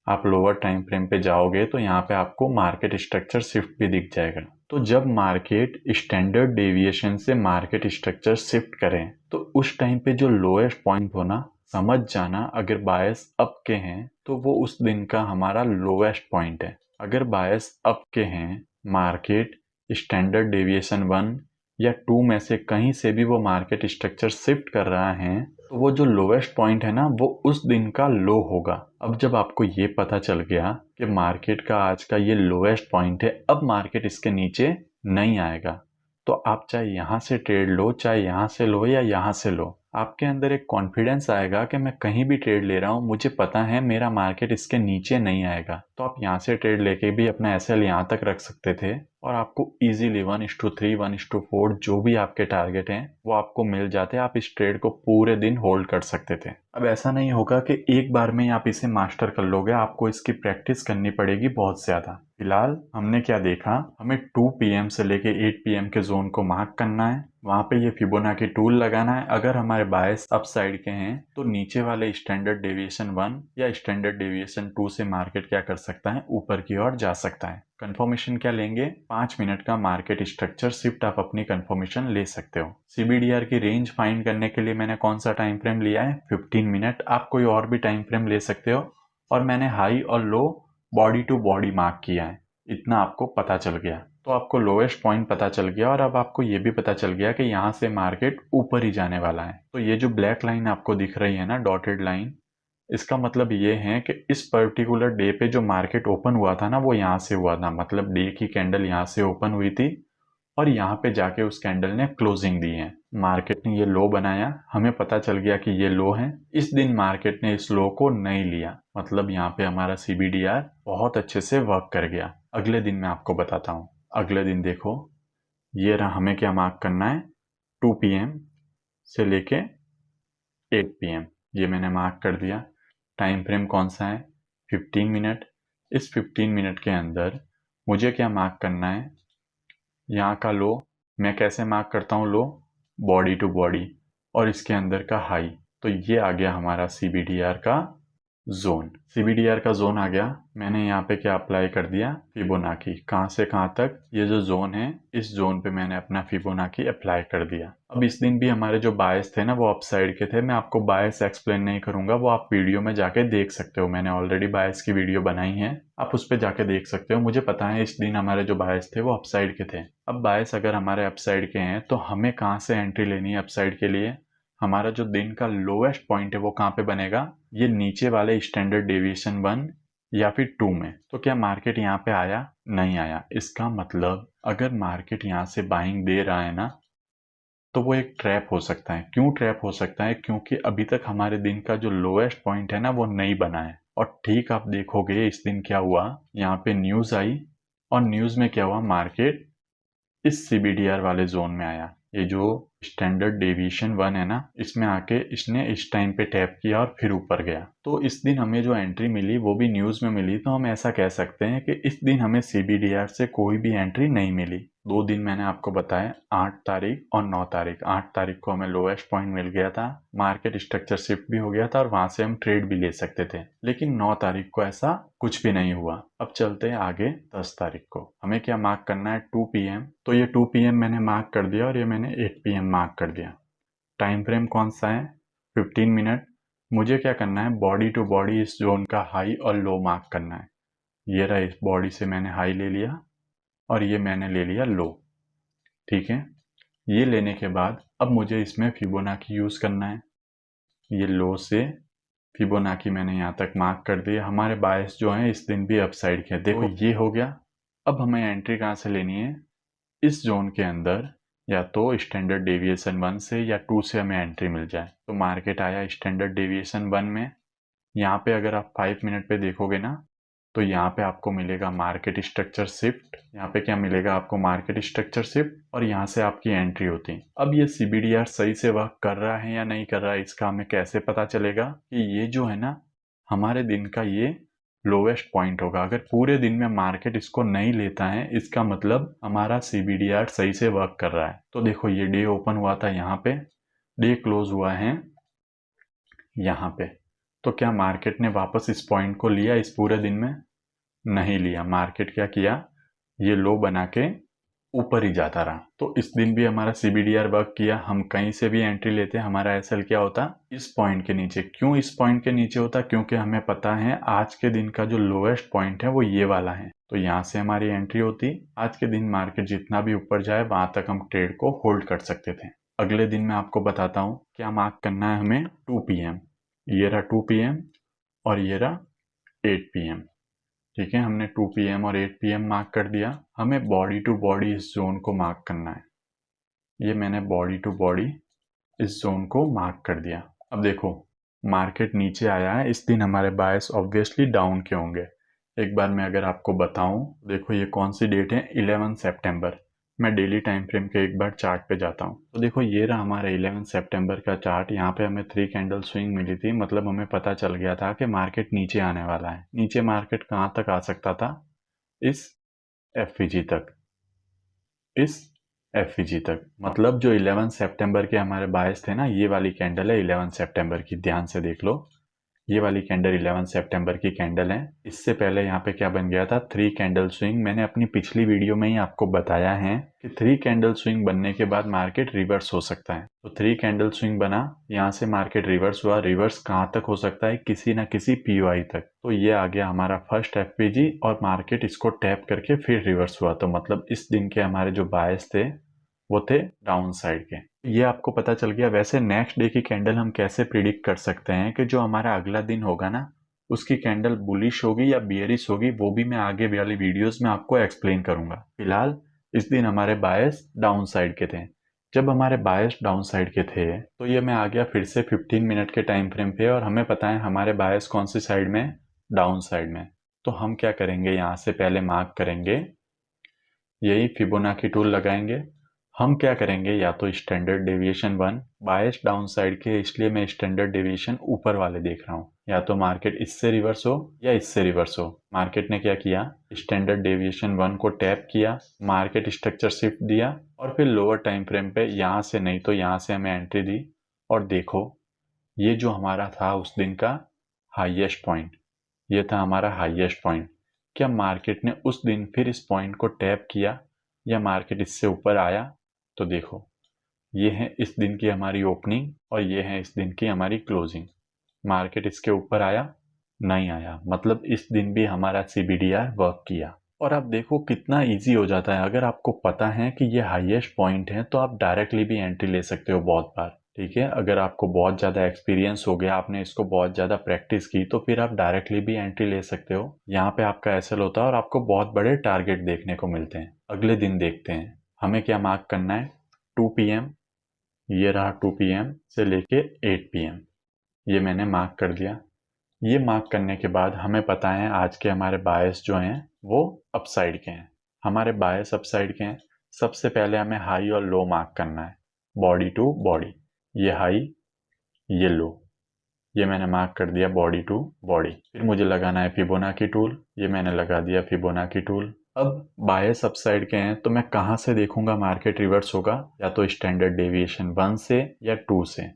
आप लोअर टाइम फ्रेम पे जाओगे तो यहाँ पे आपको मार्केट स्ट्रक्चर शिफ्ट भी दिख जाएगा। तो जब मार्केट स्टैंडर्ड डेविएशन से मार्केट स्ट्रक्चर शिफ्ट करें तो उस टाइम पे जो लोएस्ट पॉइंट हो ना, समझ जाना अगर बायस अप के हैं तो वो उस दिन का हमारा लोएस्ट पॉइंट है। अगर बायस अप के हैं, मार्केट स्टैंडर्ड डेविएशन 1 या 2 में से कहीं से भी वो मार्केट स्ट्रक्चर शिफ्ट कर रहा है, तो वो जो लोवेस्ट पॉइंट है ना, वो उस दिन का लो होगा। अब जब आपको ये पता चल गया कि मार्केट का आज का ये लोवेस्ट पॉइंट है, अब मार्केट इसके नीचे नहीं आएगा, तो आप चाहे यहाँ से ट्रेड लो, चाहे यहाँ से लो या यहाँ से लो, आपके अंदर एक कॉन्फिडेंस आएगा कि मैं कहीं भी ट्रेड ले रहा हूँ, मुझे पता है मेरा मार्केट इसके नीचे नहीं आएगा। तो आप यहाँ से ट्रेड लेके भी अपना एसएल यहाँ तक रख सकते थे और आपको इजीली 1:3, 1:4 जो भी आपके टारगेट हैं वो आपको मिल जाते। आप इस ट्रेड को पूरे दिन होल्ड कर सकते थे। अब ऐसा नहीं होगा कि एक बार में आप इसे मास्टर कर लोगे, आपको इसकी प्रैक्टिस करनी पड़ेगी बहुत ज़्यादा। फिलहाल हमने क्या देखा, हमें 2 PM से लेके 8 PM के जोन को मार्क करना है, वहाँ पे ये फिबोनाची टूल लगाना है। अगर हमारे बायस अप साइड के हैं तो नीचे वाले स्टैंडर्ड डेविएशन 1 या स्टैंडर्ड डेविएशन 2 से मार्केट क्या कर सकता है, ऊपर की ओर जा सकता है। कंफर्मेशन क्या लेंगे, 5 मिनट का मार्केट स्ट्रक्चर शिफ्ट आप अपनी कंफर्मेशन ले सकते हो। सीबीडीआर की रेंज फाइंड करने के लिए मैंने कौन सा टाइम फ्रेम लिया है, 15 मिनट। आप कोई और भी टाइम फ्रेम ले सकते हो और मैंने हाई और लो बॉडी टू बॉडी मार्क किया है। इतना आपको पता चल गया तो आपको लोएस्ट पॉइंट पता चल गया और अब आपको ये भी पता चल गया कि यहाँ से मार्केट ऊपर ही जाने वाला है। तो ये जो ब्लैक लाइन आपको दिख रही है ना, डॉटेड लाइन, इसका मतलब ये है कि इस पर्टिकुलर डे पे जो मार्केट ओपन हुआ था ना, वो यहाँ से हुआ था। मतलब डे की कैंडल यहाँ से ओपन हुई थी और यहाँ पे जाके उस कैंडल ने क्लोजिंग दी है। मार्केट ने ये लो बनाया, हमें पता चल गया कि ये लो है। इस दिन मार्केट ने इस लो को नहीं लिया, मतलब यहाँ पे हमारा सीबीडीआर बहुत अच्छे से वर्क कर गया। अगले दिन मैं आपको बताता हूँ। अगले दिन देखो, ये रहा, हमें क्या मार्क करना है, 2 PM से लेके 8 PM। ये मैंने मार्क कर दिया। टाइम फ्रेम कौन सा है, 15 मिनट। इस 15 मिनट के अंदर मुझे क्या मार्क करना है, यहाँ का लो। मैं कैसे मार्क करता हूँ लो, बॉडी टू बॉडी, और इसके अंदर का हाई। तो ये आ गया हमारा सीबीडीआर का जोन। सीबीडीआर का जोन आ गया। मैंने यहाँ पे क्या अप्लाई कर दिया, फिबोनाची। कहाँ से कहाँ तक, ये जो जोन है, इस जोन पे मैंने अपना फिबोनाची अप्लाई कर दिया। अब इस दिन भी हमारे जो बायस थे ना, वो अपसाइड के थे। मैं आपको बायस एक्सप्लेन नहीं करूंगा, वो आप वीडियो में जाके देख सकते हो। मैंने ऑलरेडी बायस की वीडियो बनाई है, आप उस पर जाके देख सकते हो। मुझे पता है इस दिन हमारे जो बायस थे वो अपसाइड के थे। अब बायस अगर हमारे अपसाइड के हैं तो हमें कहाँ से एंट्री लेनी है अपसाइड के लिए। हमारा जो दिन का लोएस्ट पॉइंट है वो कहाँ पे बनेगा, ये नीचे वाले स्टैंडर्ड डेविएशन 1 या फिर 2 में। तो क्या मार्केट यहाँ पे आया, नहीं आया। इसका मतलब अगर मार्केट यहाँ से बाइंग दे रहा है ना, तो वो एक ट्रैप हो सकता है। क्यों ट्रैप हो सकता है, क्योंकि अभी तक हमारे दिन का जो लोएस्ट पॉइंट है ना, वो नहीं बना है। और ठीक आप देखोगे इस दिन क्या हुआ, यहाँ पे न्यूज आई और न्यूज में क्या हुआ, मार्केट इस सीबीडीआर वाले जोन में आया। ये जो स्टैंडर्ड डेविएशन 1 है ना, इसमें आके इसने इस टाइम पे टैप किया और फिर ऊपर गया। तो इस दिन हमें जो एंट्री मिली वो भी न्यूज़ में मिली, तो हम ऐसा कह सकते हैं कि इस दिन हमें CBDR से कोई भी एंट्री नहीं मिली। 2 दिन मैंने आपको बताया, 8 तारीख और 9 तारीख। 8 तारीख को हमें लोएस्ट पॉइंट मिल गया था, मार्केट स्ट्रक्चर शिफ्ट भी हो गया था और वहां से हम ट्रेड भी ले सकते थे। लेकिन 9 तारीख को ऐसा कुछ भी नहीं हुआ। अब चलते हैं आगे 10 तारीख को। हमें क्या मार्क करना है, 2 PM। तो ये 2 PM मैंने मार्क कर दिया और ये मैंने 8 PM मार्क कर दिया। टाइम फ्रेम कौन सा है, 15 मिनट। मुझे क्या करना है, बॉडी टू बॉडी इस जोन का हाई और लो मार्क करना है। ये रहा, इस बॉडी से मैंने हाई ले लिया और ये मैंने ले लिया लो। ठीक है, ये लेने के बाद अब मुझे इसमें फिबोनाची यूज करना है। ये लो से फिबोनाची मैंने यहाँ तक मार्क कर दिया। हमारे बायस जो है इस दिन भी अपसाइड के, देखो ये हो गया। अब हमें एंट्री कहाँ से लेनी है, इस जोन के अंदर या तो स्टैंडर्ड डेविएशन 1 से या 2 से हमें एंट्री मिल जाए। तो मार्केट आया स्टैंडर्ड डेविएशन 1 में। यहाँ पे अगर आप 5 मिनट पे देखोगे ना, तो यहाँ पे आपको मिलेगा मार्केट स्ट्रक्चर शिफ्ट। यहाँ पे क्या मिलेगा आपको, मार्केट स्ट्रक्चर शिफ्ट, और यहाँ से आपकी एंट्री होती है। अब ये CBDR सही से वर्क कर रहा है या नहीं कर रहा है, इसका हमें कैसे पता चलेगा कि ये जो है ना हमारे दिन का ये लोवेस्ट पॉइंट होगा। अगर पूरे दिन में मार्केट इसको नहीं लेता है, इसका मतलब हमारा CBDR सही से वर्क कर रहा है। तो देखो ये डे ओपन हुआ था यहाँ पे, डे क्लोज हुआ है यहाँ पे। तो क्या मार्केट ने वापस इस पॉइंट को लिया इस पूरे दिन में? नहीं लिया। मार्केट क्या किया, ये लो बना के ऊपर ही जाता रहा। तो इस दिन भी हमारा CBDR वर्क किया। हम कहीं से भी एंट्री लेते, हमारा SL क्या होता, इस पॉइंट के नीचे। क्यों इस पॉइंट के नीचे होता, क्योंकि हमें पता है आज के दिन का जो लोएस्ट पॉइंट है वो ये वाला है। तो यहाँ से हमारी एंट्री होती। आज के दिन मार्केट जितना भी ऊपर जाए वहां तक हम ट्रेड को होल्ड कर सकते थे। अगले दिन मैं आपको बताता हूँ क्या मार्क करना है हमें, 2 PM। ये रहा 2 PM और ये रहा 8 PM। ठीक है, हमने 2 PM और 8 PM मार्क कर दिया। हमें बॉडी टू बॉडी इस जोन को मार्क करना है। ये मैंने बॉडी टू बॉडी इस जोन को मार्क कर दिया। अब देखो मार्केट नीचे आया है, इस दिन हमारे बायस ऑब्वियसली डाउन के होंगे। एक बार मैं अगर आपको बताऊं, देखो ये कौन सी डेट है, 11 सितंबर। मैं डेली टाइम फ्रेम के एक बार चार्ट पे जाता हूँ। तो देखो ये रहा हमारा 11 सितंबर का चार्ट। यहाँ पे हमें 3 कैंडल स्विंग मिली थी, मतलब हमें पता चल गया था कि मार्केट नीचे आने वाला है। नीचे मार्केट कहाँ तक आ सकता था, इस FVG तक, इस FVG तक। मतलब जो 11 सितंबर के हमारे बायस थे ना, ये वाली कैंडल है 11 सितंबर की, ध्यान से देख लो। ये वाली कैंडल 11 सितंबर की कैंडल है। इससे पहले यहाँ पे क्या बन गया था, 3 कैंडल स्विंग। मैंने अपनी पिछली वीडियो में ही आपको बताया है कि 3 कैंडल स्विंग बनने के बाद मार्केट रिवर्स हो सकता है। तो 3 कैंडल स्विंग बना, यहाँ से मार्केट रिवर्स हुआ। रिवर्स कहाँ तक हो सकता है, किसी ना किसी POI तक। तो ये आ गया हमारा फर्स्ट FVG और मार्केट इसको टैप करके फिर रिवर्स हुआ। तो मतलब इस दिन के हमारे जो बायस थे वो थे डाउन साइड के। ये आपको पता चल गया। वैसे नेक्स्ट डे की कैंडल हम कैसे प्रिडिक्ट कर सकते हैं कि जो हमारा अगला दिन होगा ना, उसकी कैंडल बुलिश होगी या बियरिश होगी, वो भी मैं आगे वाली वीडियोस में आपको एक्सप्लेन करूंगा। फिलहाल इस दिन हमारे बायस डाउन साइड के थे। जब हमारे बायस डाउन साइड के थे तो ये मैं आ गया फिर से 15 मिनट के टाइम फ्रेम पे, और हमें पता है हमारे बायस कौन सी साइड में, डाउन साइड में। तो हम क्या करेंगे, यहाँ से पहले मार्क करेंगे, यही फिबोनाची टूल लगाएंगे। हम क्या करेंगे, या तो स्टैंडर्ड डेविएशन 1, बायस डाउन साइड के इसलिए मैं स्टैंडर्ड डेविएशन ऊपर वाले देख रहा हूँ। या तो मार्केट इससे रिवर्स हो या इससे रिवर्स हो। मार्केट ने क्या किया, स्टैंडर्ड डेविएशन 1 को टैप किया, मार्केट स्ट्रक्चर शिफ्ट दिया और फिर लोअर टाइम फ्रेम पे यहाँ से नहीं तो यहाँ से हमें एंट्री दी। और देखो ये जो हमारा था उस दिन का हाईएस्ट पॉइंट, ये था हमारा हाईएस्ट पॉइंट। क्या मार्केट ने उस दिन फिर इस पॉइंट को टैप किया या मार्केट इससे ऊपर आया? तो देखो ये है इस दिन की हमारी ओपनिंग और ये है इस दिन की हमारी क्लोजिंग। मार्केट इसके ऊपर आया? नहीं आया। मतलब इस दिन भी हमारा CBDR वर्क किया। और आप देखो कितना इजी हो जाता है। अगर आपको पता है कि ये हाईएस्ट पॉइंट है तो आप डायरेक्टली भी एंट्री ले सकते हो बहुत बार। ठीक है, अगर आपको बहुत ज़्यादा एक्सपीरियंस हो गया, आपने इसको बहुत ज़्यादा प्रैक्टिस की, तो फिर आप डायरेक्टली भी एंट्री ले सकते हो। यहाँ पे आपका SL होता है और आपको बहुत बड़े टारगेट देखने को मिलते हैं। अगले दिन देखते हैं हमें क्या मार्क करना है, 2 PM। ये रहा 2 PM से लेके 8 PM, ये मैंने मार्क कर दिया। ये मार्क करने के बाद हमें पता है आज के हमारे बायस जो हैं वो अपसाइड के हैं। हमारे बायस अपसाइड के हैं। सबसे पहले हमें हाई और लो मार्क करना है। बॉडी टू बॉडी, ये हाई ये लो, ये मैंने मार्क कर दिया बॉडी टू बॉडी। फिर मुझे लगाना है फिबोनाची टूल, ये मैंने लगा दिया फिबोनाची टूल। अब बायस अपसाइड के हैं तो मैं कहाँ से देखूंगा मार्केट रिवर्स होगा, या तो स्टैंडर्ड डेविएशन 1 से या 2 से।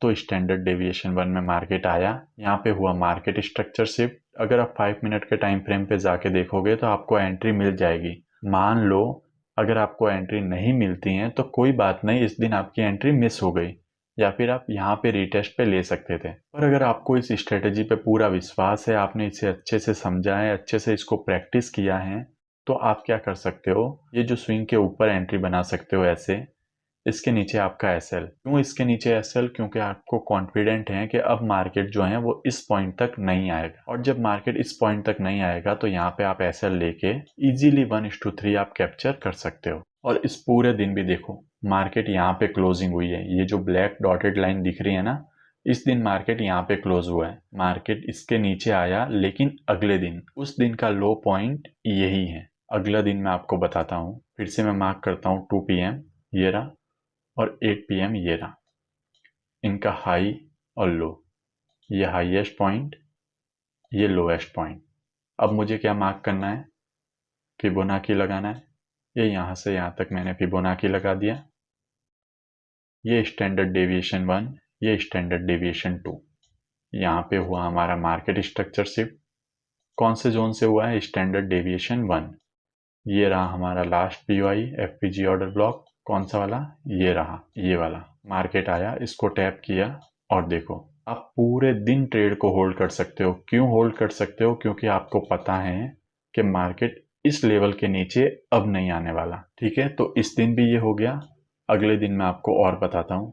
तो स्टैंडर्ड डेविएशन 1 में मार्केट आया, यहाँ पे हुआ मार्केट स्ट्रक्चर शिफ्ट। अगर आप 5 मिनट के टाइम फ्रेम पे जाके देखोगे तो आपको एंट्री मिल जाएगी। मान लो अगर आपको एंट्री नहीं मिलती है तो कोई बात नहीं, इस दिन आपकी एंट्री मिस हो गई, या फिर आप यहाँ पे रीटेस्ट पे ले सकते थे। और अगर आपको इस स्ट्रेटेजी पे पूरा विश्वास है, आपने इसे अच्छे से समझा है, अच्छे से इसको प्रैक्टिस किया है, तो आप क्या कर सकते हो, ये जो स्विंग के ऊपर एंट्री बना सकते हो ऐसे, इसके नीचे आपका एसएल। क्यों इसके नीचे एसएल? क्योंकि आपको कॉन्फिडेंट है कि अब मार्केट जो है वो इस पॉइंट तक नहीं आएगा, और जब मार्केट इस पॉइंट तक नहीं आएगा तो यहाँ पे आप एसएल लेके इजीली 1:3 आप कैप्चर कर सकते हो। और इस पूरे दिन भी देखो मार्केट यहाँ पे क्लोजिंग हुई है, ये जो ब्लैक डॉटेड लाइन दिख रही है ना, इस दिन मार्केट यहाँ पे क्लोज हुआ है, मार्केट इसके नीचे आया, लेकिन अगले दिन उस दिन का लो पॉइंट यही है। अगला दिन मैं आपको बताता हूँ, फिर से मैं मार्क करता हूँ 2 PM, ये रहा, और 8 PM ये रहा। इनका हाई और लो, ये हाईएस्ट पॉइंट, ये लोएस्ट पॉइंट। अब मुझे क्या मार्क करना है, फिबोनाची लगाना है। ये यहाँ से यहाँ तक मैंने फिबोनाची लगा दिया। ये स्टैंडर्ड डेविएशन 1, ये स्टैंडर्ड डेविएशन 2। यहाँ पे हुआ हमारा मार्केट स्ट्रक्चर शिफ्ट। कौन से जोन से हुआ है? Standard deviation 1। ये रहा हमारा लास्ट पीओआई एफपीजी ऑर्डर ब्लॉक। कौन सा वाला? ये रहा, ये वाला। मार्केट आया, इसको टैप किया, और देखो आप पूरे दिन ट्रेड को होल्ड कर सकते हो। क्यों होल्ड कर सकते हो? क्योंकि आपको पता है कि मार्केट इस लेवल के नीचे अब नहीं आने वाला। ठीक है, तो इस दिन भी ये हो गया। अगले दिन मैं आपको और बताता हूँ।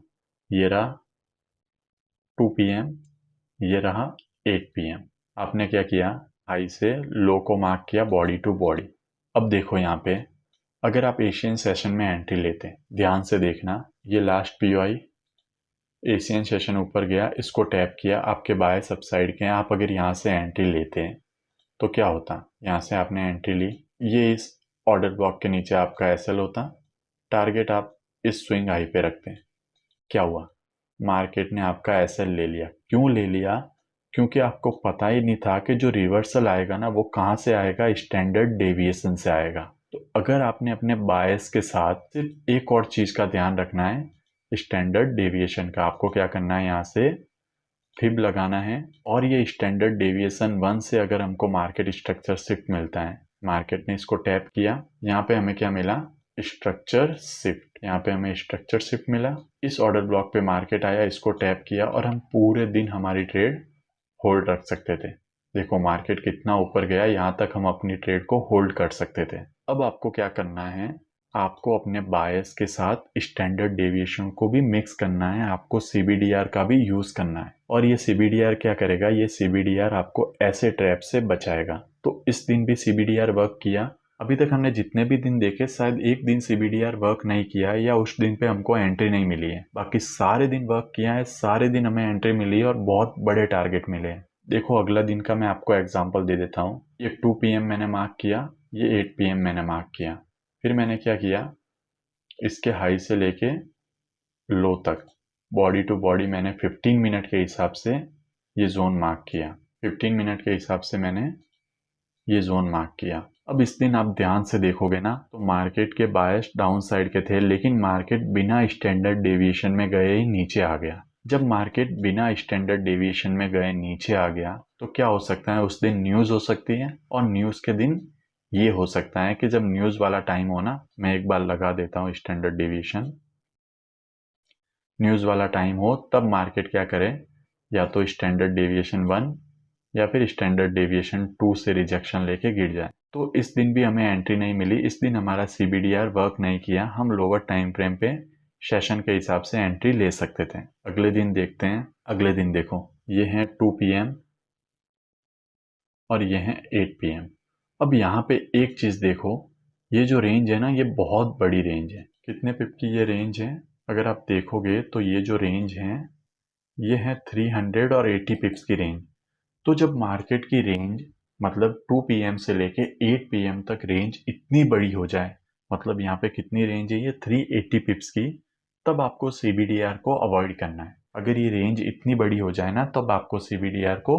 ये रहा 2 PM, ये रहा 8 PM। आपने क्या किया, हाई से लो को मार्क किया बॉडी टू बॉडी। अब देखो यहाँ पे अगर आप एशियन सेशन में एंट्री लेते हैं, ध्यान से देखना, ये लास्ट पीओआई एशियन सेशन ऊपर गया, इसको टैप किया, आपके बाय सब साइड के हैं, आप अगर यहाँ से एंट्री लेते हैं तो क्या होता? यहाँ से आपने एंट्री ली, ये इस ऑर्डर ब्लॉक के नीचे आपका एसएल होता, टारगेट आप इस स्विंग हाई पे रखते हैं। क्या हुआ? मार्केट ने आपका एसएल ले लिया। क्यों ले लिया? क्योंकि आपको पता ही नहीं था कि जो रिवर्सल आएगा ना वो कहाँ से आएगा, स्टैंडर्ड डेविएशन से आएगा। तो अगर आपने अपने बायस के साथ सिर्फ एक और चीज़ का ध्यान रखना है, स्टैंडर्ड डेविएशन का। आपको क्या करना है, यहाँ से फिब लगाना है, और ये स्टैंडर्ड डेविएशन 1 से अगर हमको मार्केट स्ट्रक्चर शिफ्ट मिलता है, मार्केट ने इसको टैप किया, यहाँ पे हमें क्या मिला? Structure shift. यहाँ पे हमें स्ट्रक्चर शिफ्ट मिला, इस ऑर्डर ब्लॉक पे मार्केट आया, इसको टैप किया, और हम पूरे दिन हमारी ट्रेड होल्ड रख सकते थे। देखो मार्केट कितना ऊपर गया, यहाँ तक हम अपनी ट्रेड को होल्ड कर सकते थे। अब आपको क्या करना है, आपको अपने बायस के साथ स्टैंडर्ड डेविएशन को भी मिक्स करना है, आपको सीबीडीआर का भी यूज करना है। और ये सीबीडीआर क्या करेगा? ये सीबीडीआर आपको ऐसे ट्रैप से बचाएगा। तो इस दिन भी सीबीडीआर वर्क किया। अभी तक हमने जितने भी दिन देखे, शायद एक दिन सीबीडीआर वर्क नहीं किया है, या उस दिन पे हमको एंट्री नहीं मिली है। बाकी सारे दिन वर्क किया है, सारे दिन हमें एंट्री मिली है, और बहुत बड़े टारगेट मिले हैं। देखो अगला दिन का मैं आपको एग्जांपल दे देता हूँ। ये 2 PM मैंने मार्क किया, ये 8 PM मैंने मार्क किया। फिर मैंने क्या किया, इसके हाई से लेके लो तक बॉडी टू बॉडी मैंने 15 मिनट के हिसाब से ये जोन मार्क किया। 15 मिनट के हिसाब से मैंने ये जोन मार्क किया। अब इस दिन आप ध्यान से देखोगे ना, तो मार्केट के बायस डाउन साइड के थे, लेकिन मार्केट बिना स्टैंडर्ड डेविएशन में गए ही नीचे आ गया। जब मार्केट बिना स्टैंडर्ड डेविएशन में गए नीचे आ गया तो क्या हो सकता है, उस दिन न्यूज़ हो सकती है। और न्यूज़ के दिन ये हो सकता है कि जब न्यूज़ वाला टाइम हो ना, मैं एक बार लगा देता हूँ स्टैंडर्ड डेविएशन, न्यूज़ वाला टाइम हो तब मार्केट क्या करे, या तो स्टैंडर्ड डेविएशन 1 या फिर स्टैंडर्ड डेविएशन 2 से रिजेक्शन लेके गिर जाए। तो इस दिन भी हमें एंट्री नहीं मिली, इस दिन हमारा सीबीडीआर वर्क नहीं किया। हम लोअर टाइम फ्रेम पे सेशन के हिसाब से एंट्री ले सकते थे। अगले दिन देखते हैं। अगले दिन देखो, ये है 2 PM और ये है 8 PM। अब यहाँ पे एक चीज़ देखो, ये जो रेंज है ना, ये बहुत बड़ी रेंज है। कितने पिप की ये रेंज है? अगर आप देखोगे तो ये जो रेंज है, ये है 300 और 80 पिप्स की रेंज। तो जब मार्केट की रेंज मतलब 2 PM से लेके 8 PM तक रेंज इतनी बड़ी हो जाए, मतलब यहाँ पे कितनी रेंज है, ये 380 पिप्स की तब आपको CBDR को अवॉइड करना है। अगर ये रेंज इतनी बड़ी हो जाए ना तब आपको CBDR को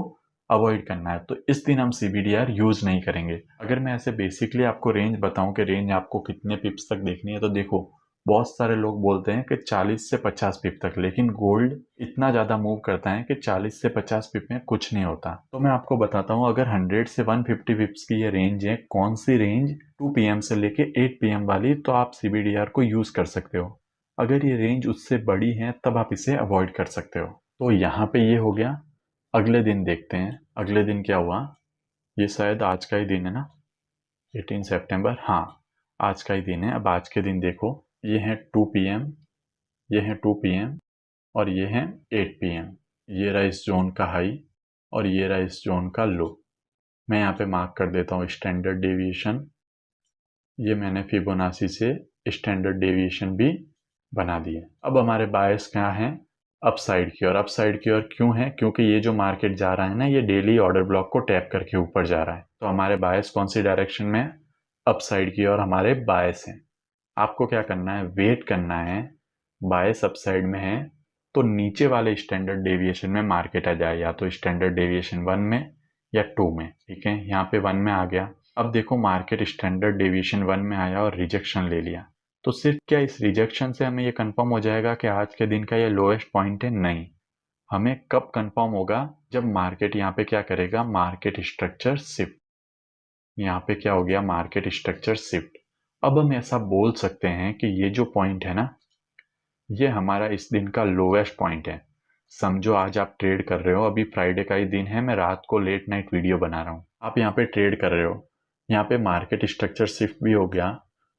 अवॉइड करना है, तो इस दिन हम CBDR यूज़ नहीं करेंगे। अगर मैं ऐसे बेसिकली आपको रेंज बताऊं कि रेंज आपको कितने पिप्स तक देखनी है, तो देखो बहुत सारे लोग बोलते हैं कि 40 से 50 पिप तक, लेकिन गोल्ड इतना ज़्यादा मूव करता है कि 40 से 50 पिप में कुछ नहीं होता। तो मैं आपको बताता हूँ, अगर 100 से 150 पिप्स की ये रेंज है, कौन सी रेंज 2 PM से लेके 8 PM वाली, तो आप CBDR को यूज़ कर सकते हो। अगर ये रेंज उससे बड़ी है तब आप इसे अवॉइड कर सकते हो। तो यहाँ पे ये हो गया। अगले दिन देखते हैं, अगले दिन क्या हुआ। ये शायद आज का ही दिन है ना, 18 सितंबर, हाँ आज का ही दिन है। अब आज के दिन देखो, ये है 2 PM, ये है 2 PM और ये है 8 PM। ये रहा इस जोन का हाई और ये रहा इस जोन का लो। मैं यहाँ पे मार्क कर देता हूँ स्टैंडर्ड डेविएशन। ये मैंने फिबोनाची से स्टैंडर्ड डेविएशन भी बना दिए। अब हमारे बायस क्या हैं, अपसाइड की ओर। अपसाइड की ओर क्यों है, क्योंकि ये जो मार्केट जा रहा है ना, ये डेली ऑर्डर ब्लॉक को टैप करके ऊपर जा रहा है। तो हमारे बायस कौन सी डायरेक्शन में है, अपसाइड की ओर हमारे बायस हैं। आपको क्या करना है, वेट करना है। बायस अपसाइड में है तो नीचे वाले स्टैंडर्ड डेविएशन में मार्केट आ जाए, या तो स्टैंडर्ड डेविएशन 1 में या 2 में। ठीक है, यहाँ पे 1 में आ गया। अब देखो मार्केट स्टैंडर्ड डेविएशन 1 में आया और रिजेक्शन ले लिया, तो सिर्फ क्या इस रिजेक्शन से हमें ये कंफर्म हो जाएगा कि आज के दिन का ये लोएस्ट पॉइंट है? नहीं। हमें कब कंफर्म होगा, जब मार्केट यहाँ पे क्या करेगा, मार्केट स्ट्रक्चर शिफ्ट। यहाँ पे क्या हो गया, मार्केट स्ट्रक्चर शिफ्ट। अब हम ऐसा बोल सकते हैं कि ये जो पॉइंट है ना, ये हमारा इस दिन का लोएस्ट पॉइंट है। समझो आज आप ट्रेड कर रहे हो, अभी फ्राइडे का ही दिन है, मैं रात को लेट नाइट वीडियो बना रहा हूँ, आप यहाँ पे ट्रेड कर रहे हो, यहाँ पे मार्केट स्ट्रक्चर शिफ्ट भी हो गया,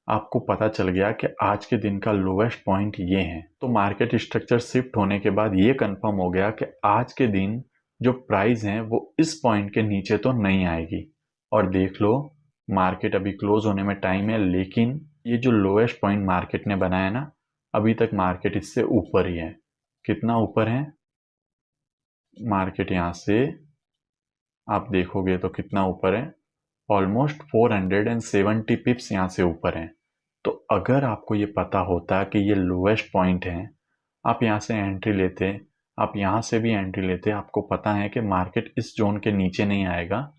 आपको पता चल गया कि आज के दिन का लोएस्ट पॉइंट ये है। तो मार्केट स्ट्रक्चर शिफ्ट होने के बाद ये कंफर्म हो गया कि आज के दिन जो प्राइस है वो इस पॉइंट के नीचे तो नहीं आएगी। और देख लो मार्केट अभी क्लोज होने में टाइम है, लेकिन ये जो लोएस्ट पॉइंट मार्केट ने बनाया ना, अभी तक मार्केट इससे ऊपर ही है। कितना ऊपर है मार्केट, यहाँ से आप देखोगे तो कितना ऊपर है, ऑलमोस्ट 470 पिप्स यहाँ से ऊपर हैं। तो अगर आपको ये पता होता कि ये लोएस्ट पॉइंट है, आप यहाँ से एंट्री लेते, आप यहाँ से भी एंट्री लेते, आपको पता है कि मार्केट इस जोन के नीचे नहीं आएगा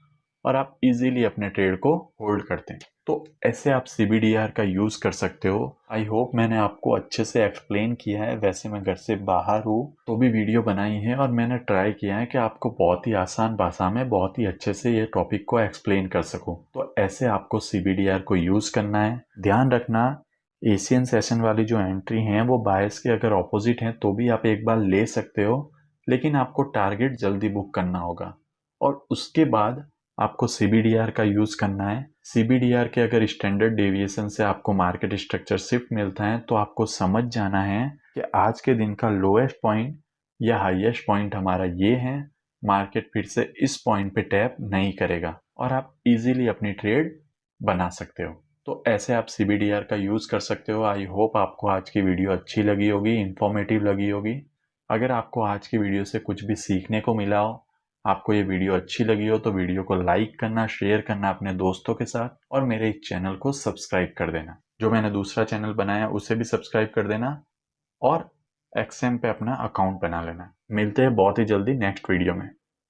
और आप इजीली अपने ट्रेड को होल्ड करते हैं। तो ऐसे आप CBDR का यूज़ कर सकते हो। आई होप मैंने आपको अच्छे से एक्सप्लेन किया है। वैसे मैं घर से बाहर हूँ तो भी वीडियो बनाई है और मैंने ट्राई किया है कि आपको बहुत ही आसान भाषा में बहुत ही अच्छे से ये टॉपिक को एक्सप्लेन कर सकूँ। तो ऐसे आपको CBDR को यूज़ करना है। ध्यान रखना, एशियन सेशन वाली जो एंट्री हैं वो बायस के अगर ऑपोजिट हैं तो भी आप एक बार ले सकते हो, लेकिन आपको टारगेट जल्दी बुक करना होगा। और उसके बाद आपको CBDR का यूज़ करना है। CBDR के अगर स्टैंडर्ड डेविएशन से आपको मार्केट स्ट्रक्चर शिफ्ट मिलता है तो आपको समझ जाना है कि आज के दिन का लोएस्ट पॉइंट या हाईएस्ट पॉइंट हमारा ये है। मार्केट फिर से इस पॉइंट पे टैप नहीं करेगा और आप इजीली अपनी ट्रेड बना सकते हो। तो ऐसे आप CBDR का यूज़ कर सकते हो। आई होप आपको आज की वीडियो अच्छी लगी होगी, इंफॉर्मेटिव लगी होगी। अगर आपको आज की वीडियो से कुछ भी सीखने को मिला हो, आपको ये वीडियो अच्छी लगी हो, तो वीडियो को लाइक करना, शेयर करना अपने दोस्तों के साथ और मेरे इस चैनल को सब्सक्राइब कर देना। जो मैंने दूसरा चैनल बनाया उसे भी सब्सक्राइब कर देना और XM पे अपना अकाउंट बना लेना। मिलते हैं बहुत ही जल्दी नेक्स्ट वीडियो में।